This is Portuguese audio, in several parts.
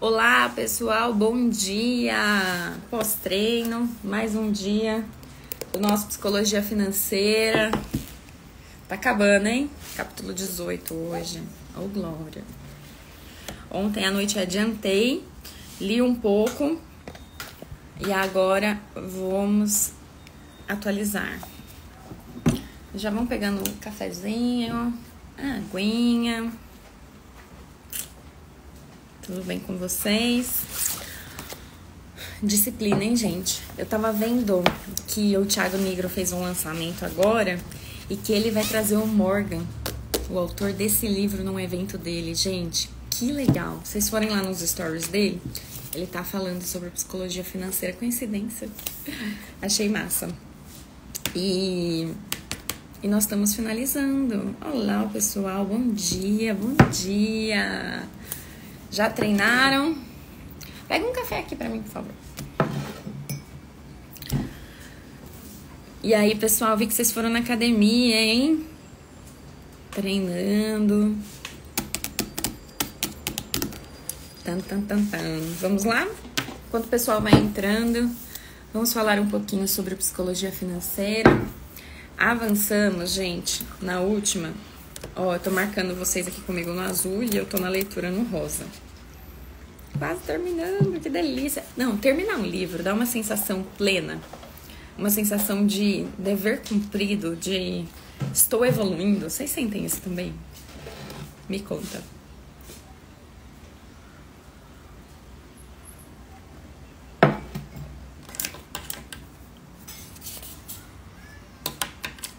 Olá, pessoal, bom dia! Pós-treino, mais um dia do nosso Psicologia Financeira. Tá acabando, hein? Capítulo 18 hoje. Oh, glória! Ontem à noite adiantei, li um pouco e agora vamos atualizar. Já vão pegando um cafezinho, aguinha. Tudo bem com vocês? Disciplina, hein, gente? Eu tava vendo que o Thiago Nigro fez um lançamento agora e que ele vai trazer o Morgan, o autor desse livro, num evento dele. Gente, que legal! Vocês forem lá nos stories dele, ele tá falando sobre psicologia financeira. Coincidência? Achei massa. E nós estamos finalizando. Olá, pessoal. Bom dia, bom dia. Já treinaram? Pega um café aqui pra mim, por favor. E aí, pessoal, vi que vocês foram na academia, hein? Treinando. Vamos lá? Enquanto o pessoal vai entrando, vamos falar um pouquinho sobre psicologia financeira. Avançamos, gente, na última. Ó, eu tô marcando vocês aqui comigo no azul e eu tô na leitura no rosa. Quase terminando, que delícia. Não, terminar um livro dá uma sensação plena. Uma sensação de dever cumprido, de estou evoluindo. Vocês sentem isso também? Me conta.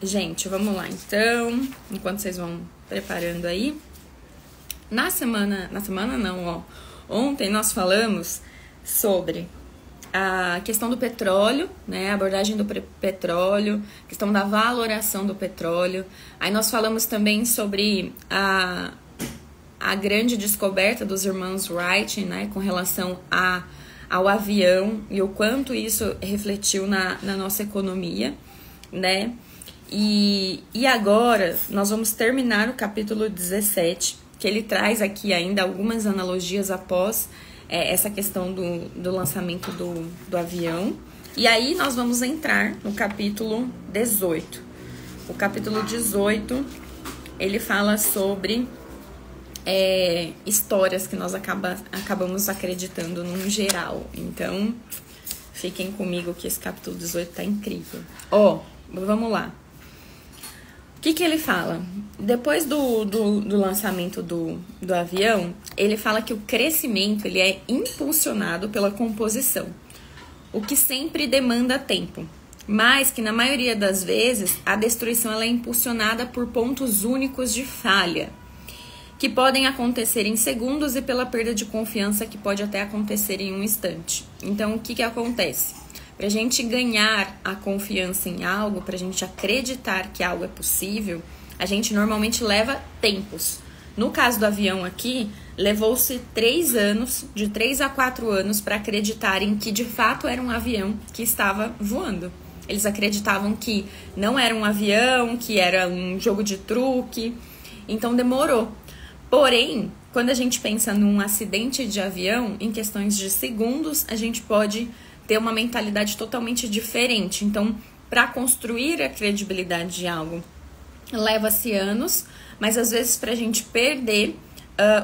Gente, vamos lá então, enquanto vocês vão preparando aí. Na semana não, ó. Ontem nós falamos sobre a questão do petróleo, né? A abordagem do petróleo, questão da valoração do petróleo. Aí nós falamos também sobre a grande descoberta dos irmãos Wright, né? Com relação ao avião e o quanto isso refletiu na nossa economia, né? E agora nós vamos terminar o capítulo 17, que ele traz aqui ainda algumas analogias após essa questão do lançamento do avião. E aí nós vamos entrar no capítulo 18. O capítulo 18, ele fala sobre histórias que nós acabamos acreditando num geral. Então, fiquem comigo que esse capítulo 18 tá incrível. Ó, vamos lá. O que ele fala? Depois do lançamento do avião, ele fala que o crescimento ele é impulsionado pela composição, o que sempre demanda tempo, mas que na maioria das vezes a destruição ela é impulsionada por pontos únicos de falha, que podem acontecer em segundos e pela perda de confiança que pode até acontecer em um instante. Então, o que acontece? Para a gente ganhar a confiança em algo, para a gente acreditar que algo é possível, a gente normalmente leva tempos. No caso do avião aqui, levou-se 3 anos, de 3 a 4 anos, para acreditarem que de fato era um avião que estava voando. Eles acreditavam que não era um avião, que era um jogo de truque, então demorou. Porém, quando a gente pensa num acidente de avião, em questões de segundos, a gente pode ter uma mentalidade totalmente diferente. Então, para construir a credibilidade de algo, leva-se anos, mas às vezes para a gente perder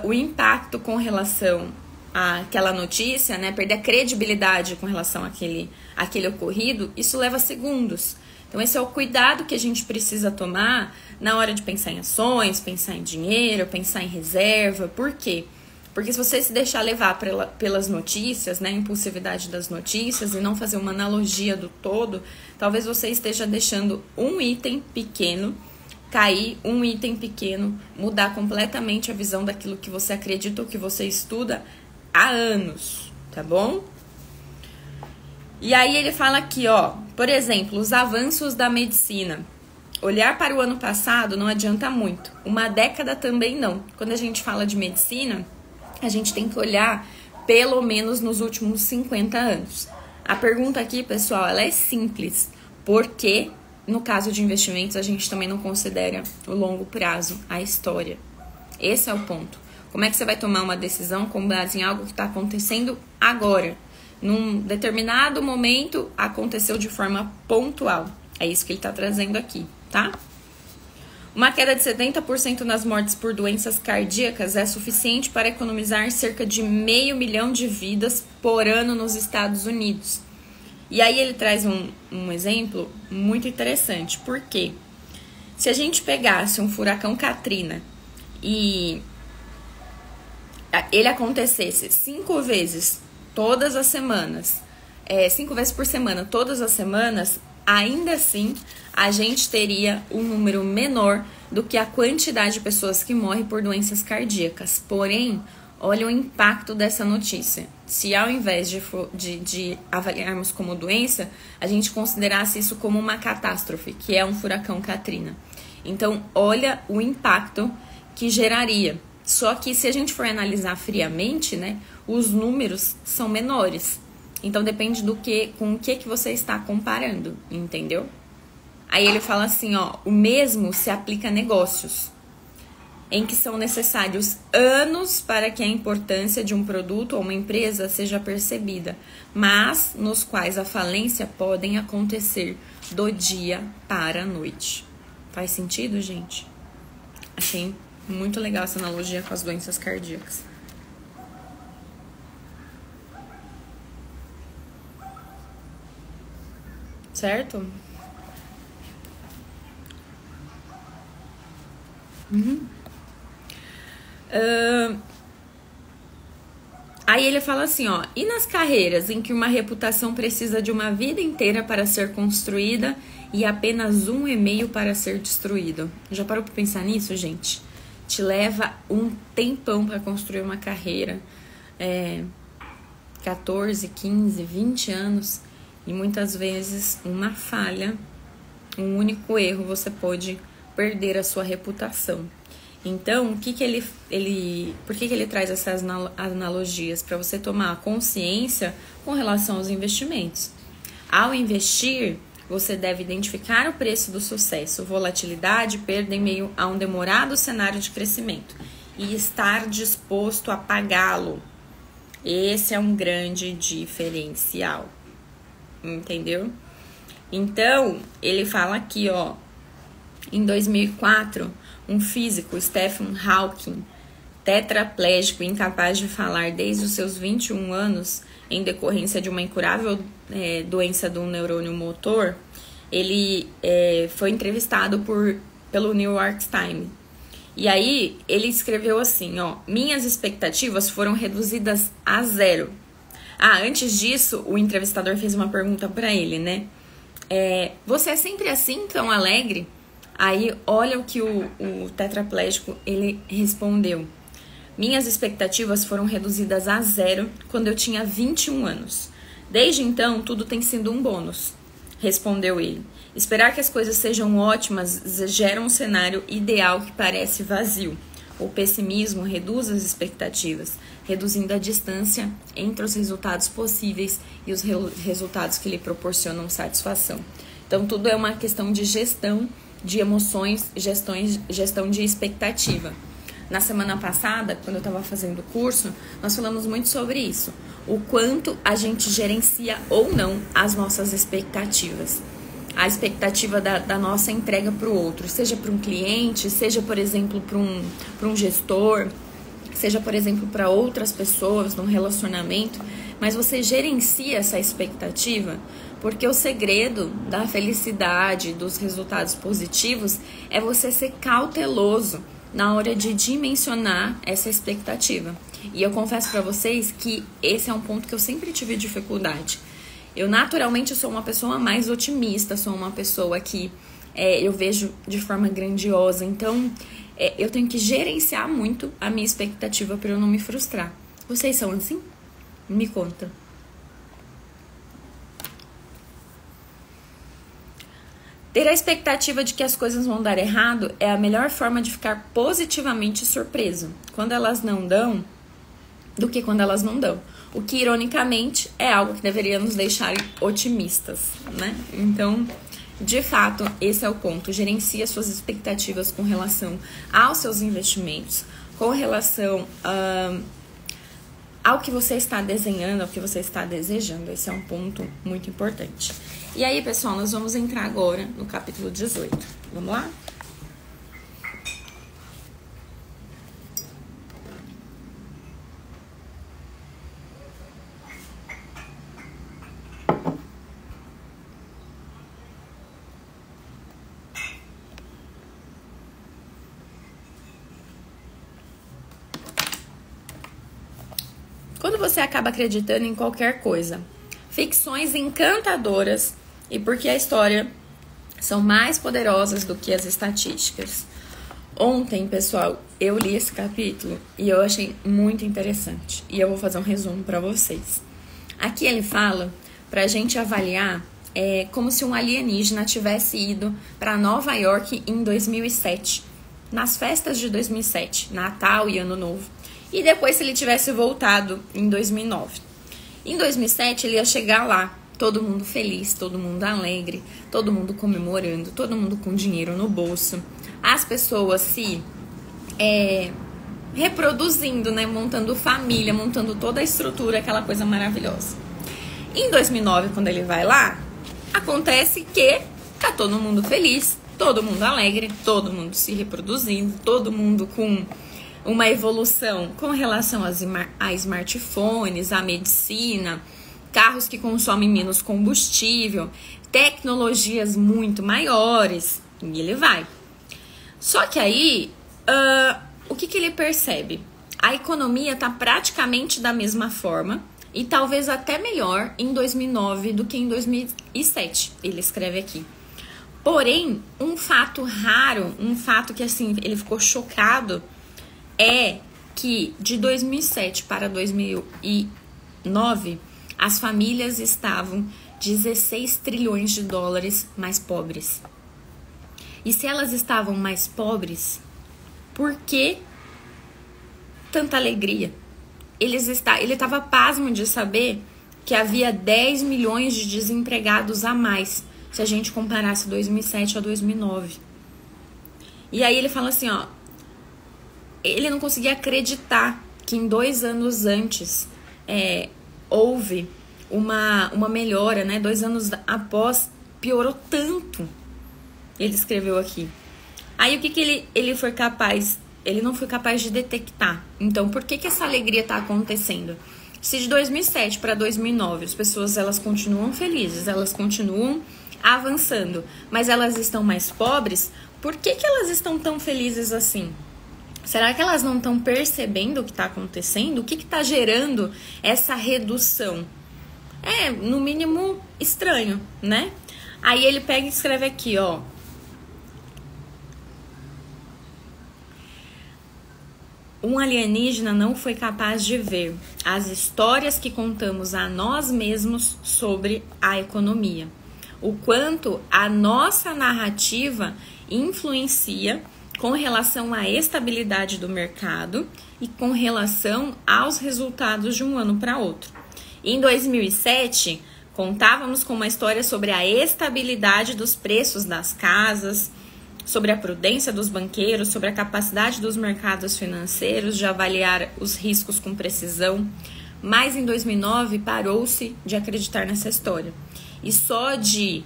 o impacto com relação àquela notícia, né, perder a credibilidade com relação àquele ocorrido, isso leva segundos. Então, esse é o cuidado que a gente precisa tomar na hora de pensar em ações, pensar em dinheiro, pensar em reserva. Por quê? Porque se você se deixar levar pelas notícias, né, a impulsividade das notícias e não fazer uma analogia do todo, talvez você esteja deixando um item pequeno cair, um item pequeno mudar completamente a visão daquilo que você acredita ou que você estuda há anos, tá bom? E aí ele fala aqui, ó, por exemplo, os avanços da medicina. Olhar para o ano passado não adianta muito, uma década também não. Quando a gente fala de medicina, a gente tem que olhar pelo menos nos últimos 50 anos. A pergunta aqui, pessoal, ela é simples. Por que, no caso de investimentos, a gente também não considera o longo prazo, a história? Esse é o ponto. Como é que você vai tomar uma decisão com base em algo que está acontecendo agora? Num determinado momento, aconteceu de forma pontual. É isso que ele está trazendo aqui, tá? Uma queda de 70% nas mortes por doenças cardíacas é suficiente para economizar cerca de 500 mil de vidas por ano nos Estados Unidos. E aí ele traz um exemplo muito interessante. Por quê? Se a gente pegasse um furacão Katrina e ele acontecesse 5 vezes todas as semanas, 5 vezes por semana, todas as semanas, ainda assim a gente teria um número menor do que a quantidade de pessoas que morrem por doenças cardíacas. Porém, olha o impacto dessa notícia. Se ao invés de avaliarmos como doença, a gente considerasse isso como uma catástrofe, que é um furacão Katrina. Então, olha o impacto que geraria. Só que se a gente for analisar friamente, né, os números são menores. Então, depende com o que você está comparando, entendeu? Aí ele fala assim, ó, o mesmo se aplica a negócios, em que são necessários anos para que a importância de um produto ou uma empresa seja percebida, mas nos quais a falência podem acontecer do dia para a noite. Faz sentido, gente? Achei muito legal essa analogia com as doenças cardíacas. Certo? Aí ele fala assim, ó, e nas carreiras em que uma reputação precisa de uma vida inteira para ser construída e apenas um e-mail para ser destruído? Já parou para pensar nisso, gente? Te leva um tempão para construir uma carreira, 14, 15, 20 anos, e muitas vezes uma falha, um único erro, você pode perder a sua reputação. Então, por que ele traz essas analogias? Para você tomar consciência com relação aos investimentos. Ao investir, você deve identificar o preço do sucesso, volatilidade, perda em meio a um demorado cenário de crescimento e estar disposto a pagá-lo. Esse é um grande diferencial, entendeu? Então, ele fala aqui, ó, em 2004, um físico, Stephen Hawking, tetraplégico e incapaz de falar desde os seus 21 anos, em decorrência de uma incurável doença do neurônio motor, ele foi entrevistado pelo New York Times. E aí, ele escreveu assim, ó, minhas expectativas foram reduzidas a 0. Antes disso, o entrevistador fez uma pergunta para ele, né? Você é sempre assim, tão alegre? Aí, olha o que o tetraplégico, ele respondeu. Minhas expectativas foram reduzidas a 0 quando eu tinha 21 anos. Desde então, tudo tem sido um bônus, respondeu ele. Esperar que as coisas sejam ótimas gera um cenário ideal que parece vazio. O pessimismo reduz as expectativas, reduzindo a distância entre os resultados possíveis e os resultados que lhe proporcionam satisfação. Então, tudo é uma questão de gestão de emoções, gestão de expectativa. Na semana passada, quando eu estava fazendo o curso, nós falamos muito sobre isso. O quanto a gente gerencia ou não as nossas expectativas. A expectativa da nossa entrega para o outro, seja para um cliente, seja, por exemplo, para um gestor, seja, por exemplo, para outras pessoas num relacionamento, mas você gerencia essa expectativa, porque o segredo da felicidade, dos resultados positivos, é você ser cauteloso na hora de dimensionar essa expectativa. E eu confesso para vocês que esse é um ponto que eu sempre tive dificuldade. Eu naturalmente sou uma pessoa mais otimista, sou uma pessoa que eu vejo de forma grandiosa. Então, eu tenho que gerenciar muito a minha expectativa para eu não me frustrar. Vocês são assim? Me conta. Ter a expectativa de que as coisas vão dar errado é a melhor forma de ficar positivamente surpreso quando elas não dão, do que quando elas não dão. O que, ironicamente, é algo que deveria nos deixar otimistas, né? Então, de fato, esse é o ponto. Gerencie as suas expectativas com relação aos seus investimentos, com relação ao que você está desenhando, ao que você está desejando. Esse é um ponto muito importante. E aí, pessoal, nós vamos entrar agora no capítulo 18. Vamos lá? Quando você acaba acreditando em qualquer coisa, ficções encantadoras e porque a história são mais poderosas do que as estatísticas. Ontem, pessoal, eu li esse capítulo e eu achei muito interessante. E eu vou fazer um resumo para vocês. Aqui ele fala pra gente avaliar como se um alienígena tivesse ido para Nova York em 2007, nas festas de 2007, Natal e Ano Novo. E depois se ele tivesse voltado em 2009. Em 2007 ele ia chegar lá, todo mundo feliz, todo mundo alegre, todo mundo comemorando, todo mundo com dinheiro no bolso. As pessoas se reproduzindo, né, montando família, montando toda a estrutura, aquela coisa maravilhosa. Em 2009, quando ele vai lá, acontece que tá todo mundo feliz, todo mundo alegre, todo mundo se reproduzindo, todo mundo com uma evolução com relação a smartphones, a medicina, carros que consomem menos combustível, tecnologias muito maiores, e ele vai. Só que aí, o que ele percebe? A economia está praticamente da mesma forma e talvez até melhor em 2009 do que em 2007, ele escreve aqui. Porém, um fato raro, um fato que assim ele ficou chocado, é que de 2007 para 2009, as famílias estavam 16 trilhões de dólares mais pobres. E se elas estavam mais pobres, por que tanta alegria? Ele estava pasmo de saber que havia 10 milhões de desempregados a mais, se a gente comparasse 2007 a 2009. E aí ele fala assim, ó, ele não conseguia acreditar que em 2 anos antes houve uma melhora, né? 2 anos após piorou tanto. Ele escreveu aqui. Aí o que ele foi capaz? Ele não foi capaz de detectar. Então, por que essa alegria está acontecendo? Se de 2007 para 2009 as pessoas elas continuam felizes, elas continuam avançando, mas elas estão mais pobres, por que elas estão tão felizes assim? Será que elas não estão percebendo o que está acontecendo? O que está gerando essa redução? É, no mínimo, estranho, né? Aí ele pega e escreve aqui, ó. Um alienígena não foi capaz de ver as histórias que contamos a nós mesmos sobre a economia. O quanto a nossa narrativa influencia com relação à estabilidade do mercado e com relação aos resultados de um ano para outro. Em 2007, contávamos com uma história sobre a estabilidade dos preços das casas, sobre a prudência dos banqueiros, sobre a capacidade dos mercados financeiros de avaliar os riscos com precisão. Mas em 2009 parou-se de acreditar nessa história. E só de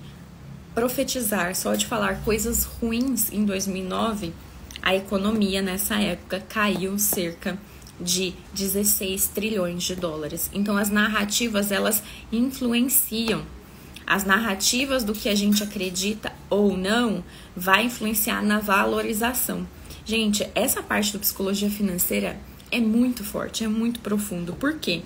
profetizar, só de falar coisas ruins em 2009, a economia nessa época caiu cerca de 16 trilhões de dólares. Então as narrativas elas influenciam. As narrativas do que a gente acredita ou não vai influenciar na valorização. Gente, essa parte da psicologia financeira é muito forte, é muito profundo. Por quê?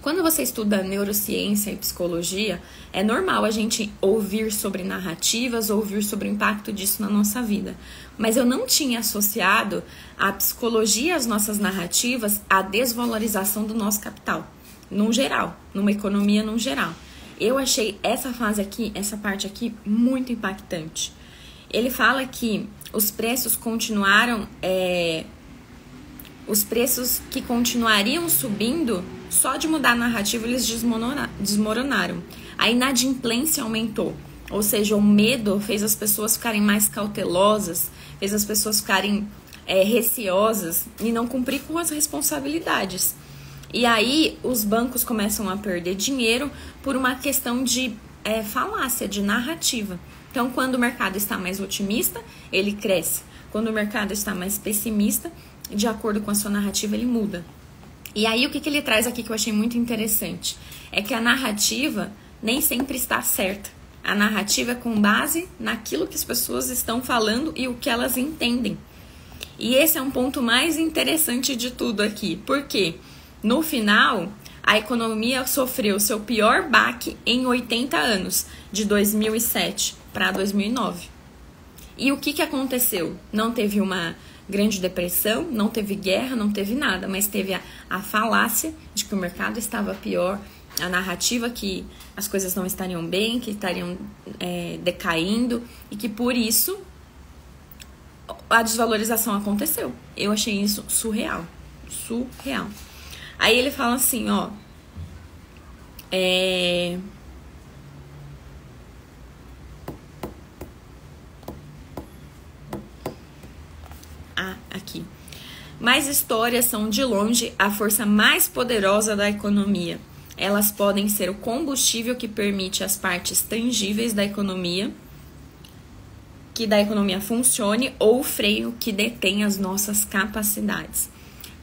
Quando você estuda neurociência e psicologia, é normal a gente ouvir sobre narrativas, ouvir sobre o impacto disso na nossa vida. Mas eu não tinha associado a psicologia e as nossas narrativas à desvalorização do nosso capital, num geral, numa economia num geral. Eu achei essa fase aqui, essa parte aqui, muito impactante. Ele fala que os preços continuaram, os preços que continuariam subindo, só de mudar a narrativa eles desmoronaram. A inadimplência aumentou, ou seja, o medo fez as pessoas ficarem mais cautelosas, fez as pessoas ficarem receosas em não cumprir com as responsabilidades. E aí os bancos começam a perder dinheiro por uma questão de falácia, de narrativa. Então, quando o mercado está mais otimista, ele cresce. Quando o mercado está mais pessimista, de acordo com a sua narrativa, ele muda. E aí, o que ele traz aqui que eu achei muito interessante? É que a narrativa nem sempre está certa. A narrativa é com base naquilo que as pessoas estão falando e o que elas entendem. E esse é um ponto mais interessante de tudo aqui. Por quê? No final, a economia sofreu seu pior baque em 80 anos, de 2007 para 2009. E o que aconteceu? Não teve uma grande depressão, não teve guerra, não teve nada, mas teve a falácia de que o mercado estava pior, a narrativa que as coisas não estariam bem, que estariam decaindo e que por isso a desvalorização aconteceu. Eu achei isso surreal. Surreal. Aí ele fala assim, ó. Aqui. Mas histórias são de longe a força mais poderosa da economia. Elas podem ser o combustível que permite as partes tangíveis da economia, que da economia funcione, ou o freio que detém as nossas capacidades.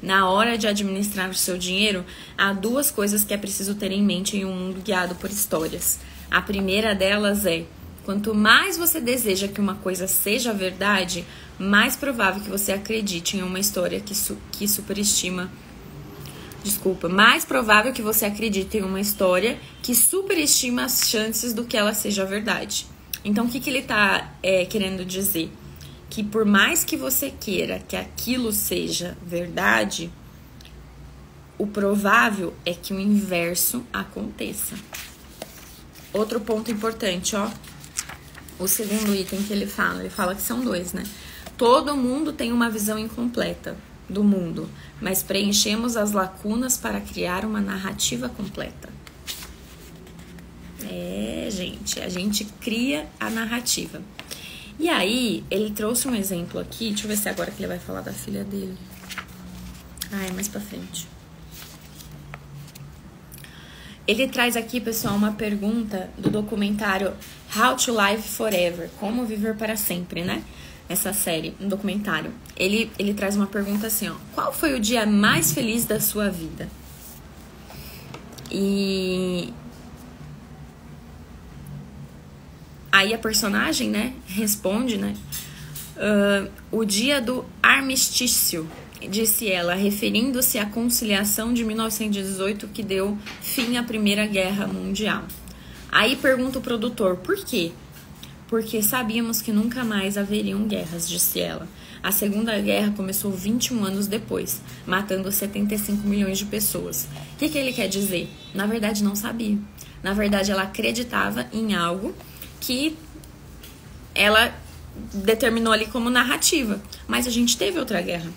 Na hora de administrar o seu dinheiro, há duas coisas que é preciso ter em mente em um mundo guiado por histórias. A primeira delas é: quanto mais você deseja que uma coisa seja verdade, mais provável que você acredite em uma história que superestima. Mais provável que você acredite em uma história que superestima as chances do que ela seja verdade. Então, o que ele está querendo dizer? Que por mais que você queira que aquilo seja verdade, o provável é que o inverso aconteça. Outro ponto importante, ó. O segundo item que ele fala que são dois, né? Todo mundo tem uma visão incompleta do mundo, mas preenchemos as lacunas para criar uma narrativa completa. Gente, a gente cria a narrativa. E aí, ele trouxe um exemplo aqui, deixa eu ver se é agora que ele vai falar da filha dele. É mais pra frente. Ele traz aqui, pessoal, uma pergunta do documentário How to Live Forever, Como Viver para Sempre, né? Essa série, um documentário. Ele traz uma pergunta assim, ó: qual foi o dia mais feliz da sua vida? E aí a personagem, né, responde, né? O dia do armistício, disse ela, referindo-se à conciliação de 1918 que deu fim à Primeira Guerra Mundial. Aí pergunta o produtor, por quê? Porque sabíamos que nunca mais haveriam guerras, disse ela. A Segunda Guerra começou 21 anos depois, matando 75 milhões de pessoas. O que ele quer dizer? Na verdade, não sabia. Na verdade, ela acreditava em algo que ela determinou ali como narrativa. Mas a gente teve outra guerra.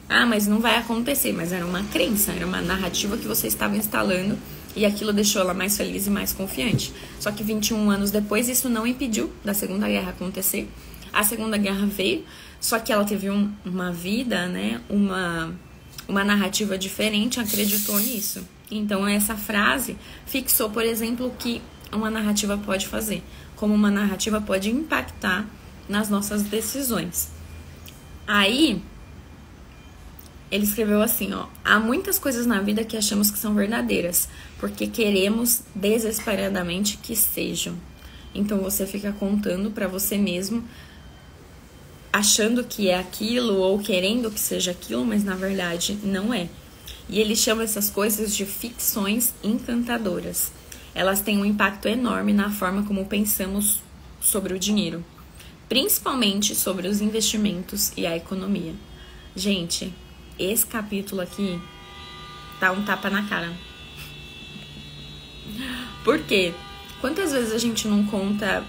Mas não vai acontecer. Mas era uma crença, era uma narrativa que você estava instalando e aquilo deixou ela mais feliz e mais confiante. Só que 21 anos depois, isso não impediu da Segunda Guerra acontecer. A Segunda Guerra veio, só que ela teve uma vida, né, uma narrativa diferente, acreditou nisso. Então, essa frase fixou, por exemplo, o que uma narrativa pode fazer, como uma narrativa pode impactar nas nossas decisões. Aí, ele escreveu assim, ó: há muitas coisas na vida que achamos que são verdadeiras, porque queremos desesperadamente que sejam. Então, você fica contando para você mesmo, achando que é aquilo ou querendo que seja aquilo, mas na verdade não é. E ele chama essas coisas de ficções encantadoras. Elas têm um impacto enorme na forma como pensamos sobre o dinheiro, principalmente sobre os investimentos e a economia. Gente, esse capítulo aqui tá um tapa na cara. Por quê? Quantas vezes a gente não conta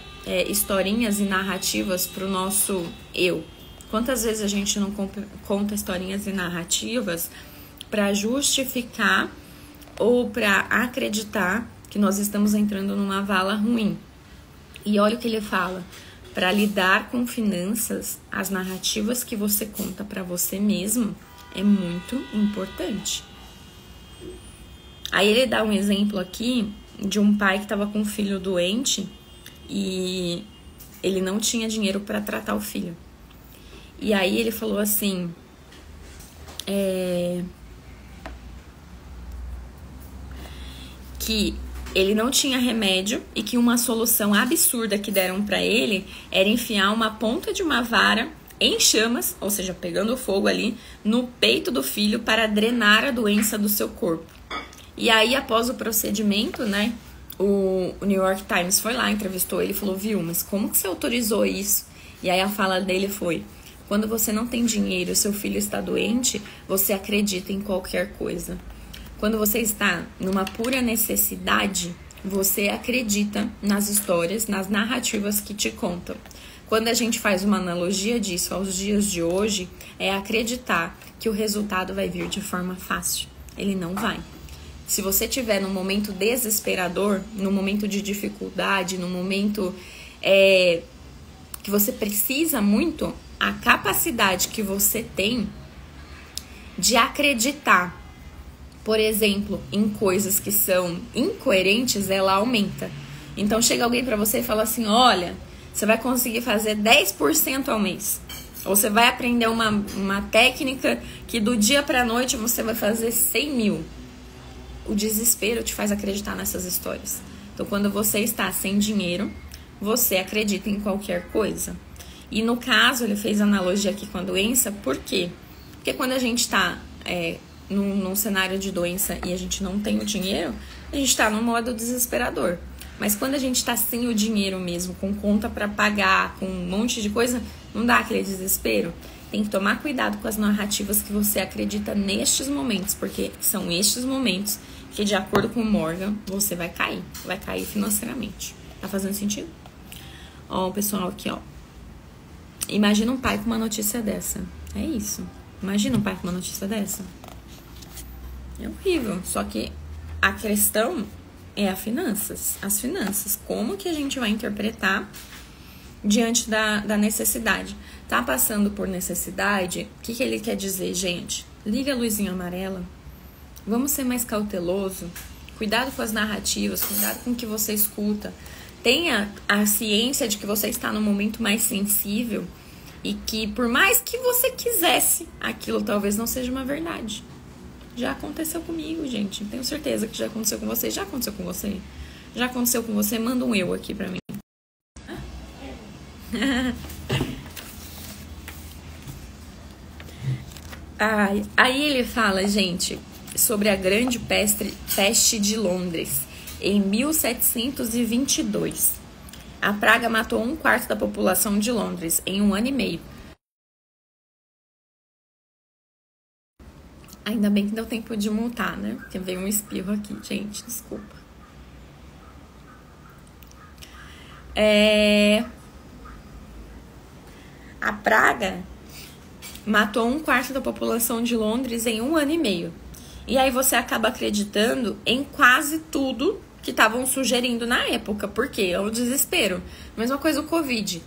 historinhas e narrativas pro nosso eu? Quantas vezes a gente não conta historinhas e narrativas para justificar ou para acreditar que nós estamos entrando numa vala ruim? E olha o que ele fala: para lidar com finanças, as narrativas que você conta para você mesmo é muito importante. Aí ele dá um exemplo aqui de um pai que estava com um filho doente e ele não tinha dinheiro para tratar o filho. E aí ele falou assim, que ele não tinha remédio e que uma solução absurda que deram para ele era enfiar uma ponta de uma vara em chamas, ou seja, pegando fogo ali, no peito do filho para drenar a doença do seu corpo. E aí, após o procedimento, né, o New York Times foi lá, entrevistou ele e falou, viu, mas como que você autorizou isso? E aí a fala dele foi, quando você não tem dinheiro e seu filho está doente, você acredita em qualquer coisa. Quando você está numa pura necessidade, você acredita nas histórias, nas narrativas que te contam. Quando a gente faz uma analogia disso aos dias de hoje, é acreditar que o resultado vai vir de forma fácil. Ele não vai. Se você estiver num momento desesperador, num momento de dificuldade, num momento que você precisa muito, a capacidade que você tem de acreditar, por exemplo, em coisas que são incoerentes, ela aumenta. Então chega alguém pra você e fala assim, olha, você vai conseguir fazer 10% ao mês. Ou você vai aprender uma técnica que do dia pra noite você vai fazer 100 mil. O desespero te faz acreditar nessas histórias. Então quando você está sem dinheiro, você acredita em qualquer coisa. E no caso, ele fez analogia aqui com a doença, por quê? Porque quando a gente está num cenário de doença e a gente não tem o dinheiro, a gente está num modo desesperador. Mas quando a gente está sem o dinheiro mesmo, com conta para pagar, com um monte de coisa, não dá aquele desespero. Tem que tomar cuidado com as narrativas que você acredita nestes momentos, porque são estes momentos que, de acordo com o Morgan, você vai cair financeiramente. Tá fazendo sentido? Ó, o pessoal aqui, ó. Imagina um pai com uma notícia dessa. É isso. Imagina um pai com uma notícia dessa. É horrível. Só que a questão é as finanças. Como que a gente vai interpretar diante da necessidade? Tá passando por necessidade? O que ele quer dizer, gente? Liga a luzinha amarela. Vamos ser mais cauteloso. Cuidado com as narrativas. Cuidado com o que você escuta. Tenha a ciência de que você está num momento mais sensível e que, por mais que você quisesse, aquilo talvez não seja uma verdade. Já aconteceu comigo, gente. Tenho certeza que já aconteceu com você. Já aconteceu com você? Já aconteceu com você? Manda um eu aqui pra mim. Aí ele fala, gente, sobre a grande peste de Londres, em 1722. A praga matou 1/4 da população de Londres em 1 ano e meio. Ainda bem que deu tempo de multar, né? Porque veio um espirro aqui, gente, desculpa. A praga matou 1/4 da população de Londres em 1 ano e meio. E aí você acaba acreditando em quase tudo que estavam sugerindo na época. Por quê? É o desespero. Mesma coisa o Covid.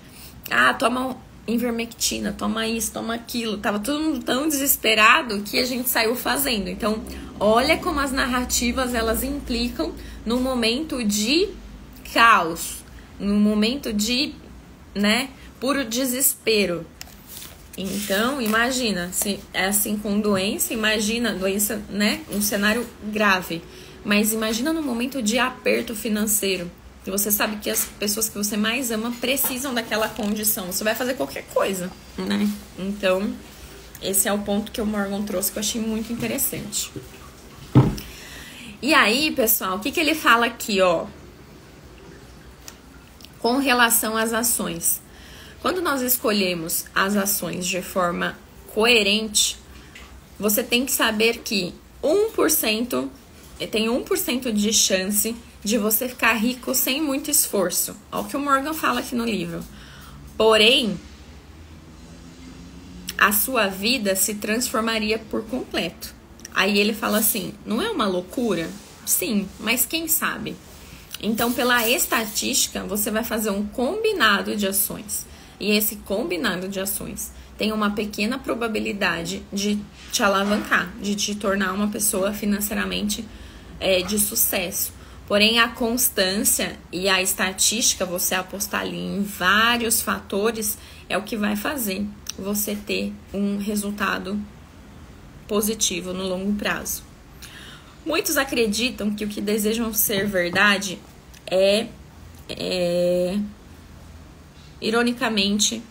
Toma ivermectina, toma isso, toma aquilo. Tava todo mundo tão desesperado que a gente saiu fazendo. Então, olha como as narrativas, elas implicam no momento de caos. No momento de, puro desespero. Então, imagina, se é assim com doença, imagina doença, um cenário grave. Mas imagina no momento de aperto financeiro, que você sabe que as pessoas que você mais ama precisam daquela condição. Você vai fazer qualquer coisa, né? Então, esse é o ponto que o Morgan trouxe, que eu achei muito interessante. E aí, pessoal, o que ele fala aqui, ó? Com relação às ações. Quando nós escolhemos as ações de forma coerente, você tem que saber que 1% tem 1% de chance de você ficar rico sem muito esforço. Olha o que o Morgan fala aqui no livro. Porém, a sua vida se transformaria por completo. Aí ele fala assim, não é uma loucura? Sim, mas quem sabe? Então, pela estatística, você vai fazer um combinado de ações. E esse combinado de ações tem uma pequena probabilidade de te alavancar, de te tornar uma pessoa financeiramente de sucesso. Porém, a constância e a estatística, você apostar ali em vários fatores, é o que vai fazer você ter um resultado positivo no longo prazo. Muitos acreditam que o que desejam ser verdade ironicamente,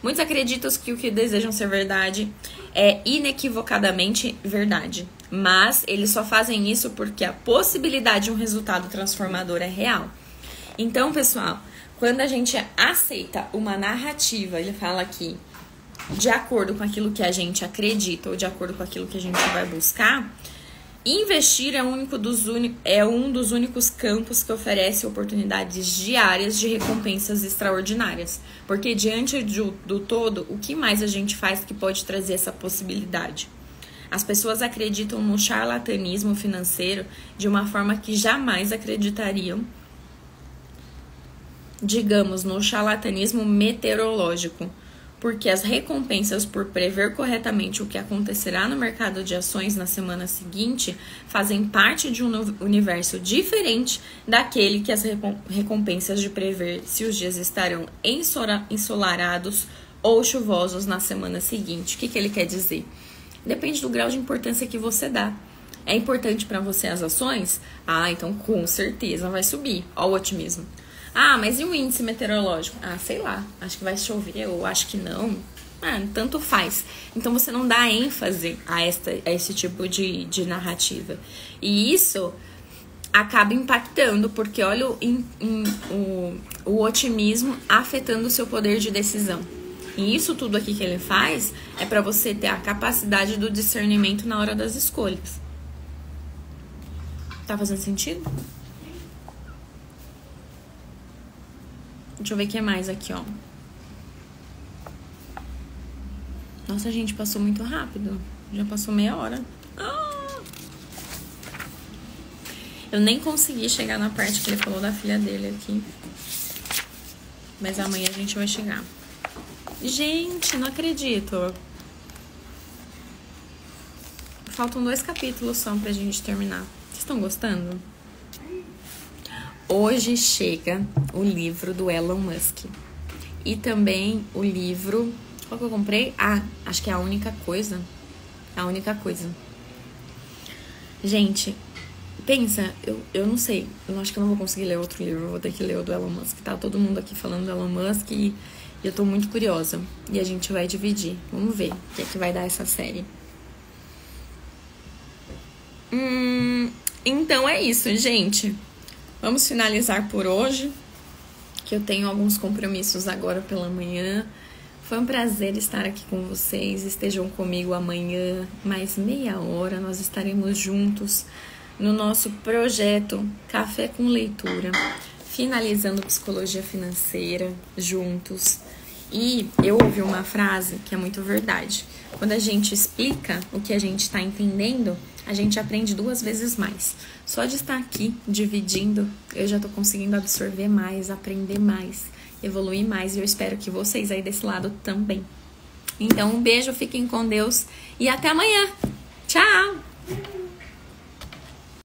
muitos acreditam que o que desejam ser verdade é inequivocadamente verdade. Mas eles só fazem isso porque a possibilidade de um resultado transformador é real. Então, pessoal, quando a gente aceita uma narrativa, ele fala aqui, de acordo com aquilo que a gente acredita ou de acordo com aquilo que a gente vai buscar, investir é um dos únicos campos que oferece oportunidades diárias de recompensas extraordinárias. Porque diante do todo, o que mais a gente faz que pode trazer essa possibilidade? As pessoas acreditam no charlatanismo financeiro de uma forma que jamais acreditariam, digamos, no charlatanismo meteorológico, porque as recompensas por prever corretamente o que acontecerá no mercado de ações na semana seguinte fazem parte de um universo diferente daquele que as recompensas de prever se os dias estarão ensolarados ou chuvosos na semana seguinte. O que ele quer dizer? Depende do grau de importância que você dá. É importante para você as ações? Ah, então com certeza vai subir. Ó o otimismo. Ah, mas e o índice meteorológico? Ah, sei lá, acho que vai chover ou acho que não. Ah, tanto faz. Então você não dá ênfase a esse tipo de narrativa. E isso acaba impactando, porque olha o otimismo afetando o seu poder de decisão. E isso tudo aqui que ele faz é para você ter a capacidade do discernimento na hora das escolhas. Tá fazendo sentido? Deixa eu ver o que mais aqui, ó. Nossa, gente, passou muito rápido. Já passou meia hora. Eu nem consegui chegar na parte que ele falou da filha dele aqui. Mas amanhã a gente vai chegar. Gente, não acredito. Faltam 2 capítulos só pra gente terminar. Vocês estão gostando? Hoje chega o livro do Elon Musk. E também o livro... Qual que eu comprei? Ah, acho que é A Única Coisa. A Única Coisa. Gente, pensa, eu não sei. Eu acho que eu não vou conseguir ler outro livro. Eu vou ter que ler o do Elon Musk. Tá todo mundo aqui falando do Elon Musk e eu tô muito curiosa. E a gente vai dividir. Vamos ver o que é que vai dar essa série. Então é isso, gente. Vamos finalizar por hoje, que eu tenho alguns compromissos agora pela manhã. Foi um prazer estar aqui com vocês. Estejam comigo amanhã, mais meia hora. Nós estaremos juntos no nosso projeto Café com Leitura, finalizando psicologia financeira juntos. E eu ouvi uma frase que é muito verdade. Quando a gente explica o que a gente está entendendo, a gente aprende 2 vezes mais. Só de estar aqui dividindo, eu já tô conseguindo absorver mais, aprender mais, evoluir mais. E eu espero que vocês aí desse lado também. Então, um beijo, fiquem com Deus e até amanhã. Tchau!